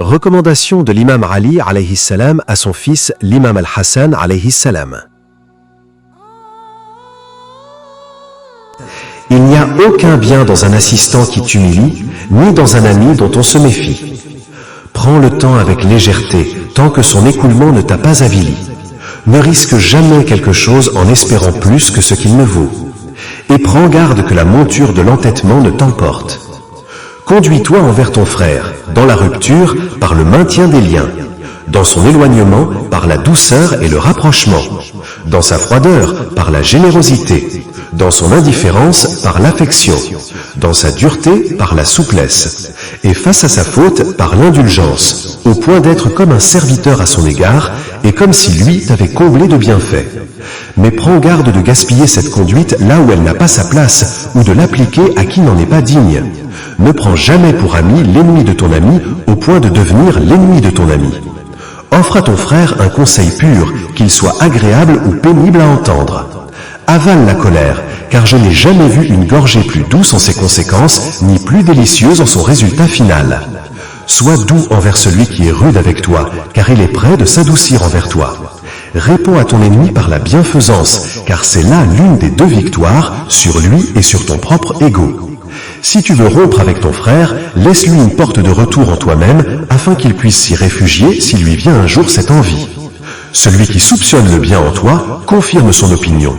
Recommandation de l'imam Ali alayhi salam à son fils l'imam al-Hassan alayhi salam. Il n'y a aucun bien dans un assistant qui t'humilie, ni dans un ami dont on se méfie. Prends le temps avec légèreté, tant que son écoulement ne t'a pas avili. Ne risque jamais quelque chose en espérant plus que ce qu'il ne vaut. Et prends garde que la monture de l'entêtement ne t'emporte. Conduis-toi envers ton frère, dans la rupture, par le maintien des liens, dans son éloignement, par la douceur et le rapprochement, dans sa froideur, par la générosité, dans son indifférence, par l'affection, dans sa dureté, par la souplesse, et face à sa faute, par l'indulgence, au point d'être comme un serviteur à son égard, et comme si lui t'avait comblé de bienfaits. Mais prends garde de gaspiller cette conduite là où elle n'a pas sa place, ou de l'appliquer à qui n'en est pas digne. Ne prends jamais pour ami l'ennemi de ton ami au point de devenir l'ennemi de ton ami. Offre à ton frère un conseil pur, qu'il soit agréable ou pénible à entendre. Avale la colère, car je n'ai jamais vu une gorgée plus douce en ses conséquences, ni plus délicieuse en son résultat final. Sois doux envers celui qui est rude avec toi, car il est prêt de s'adoucir envers toi. Réponds à ton ennemi par la bienfaisance, car c'est là l'une des deux victoires, sur lui et sur ton propre ego. Si tu veux rompre avec ton frère, laisse-lui une porte de retour en toi-même, afin qu'il puisse s'y réfugier s'il lui vient un jour cette envie. Celui qui soupçonne le bien en toi, confirme son opinion.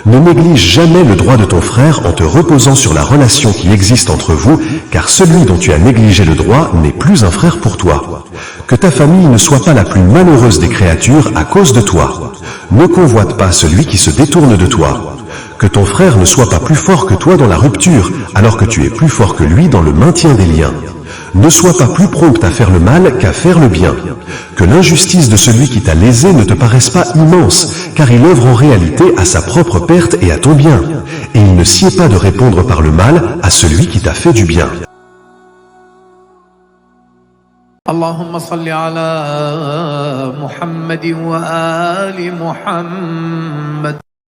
Ne néglige jamais le droit de ton frère en te reposant sur la relation qui existe entre vous, car celui dont tu as négligé le droit n'est plus un frère pour toi. Que ta famille ne soit pas la plus malheureuse des créatures à cause de toi. Ne convoite pas celui qui se détourne de toi. Que ton frère ne soit pas plus fort que toi dans la rupture, alors que tu es plus fort que lui dans le maintien des liens. Ne sois pas plus prompt à faire le mal qu'à faire le bien. Que l'injustice de celui qui t'a lésé ne te paraisse pas immense, car il œuvre en réalité à sa propre perte et à ton bien. Et il ne sied pas de répondre par le mal à celui qui t'a fait du bien. اللهم صل على محمد وآل محمد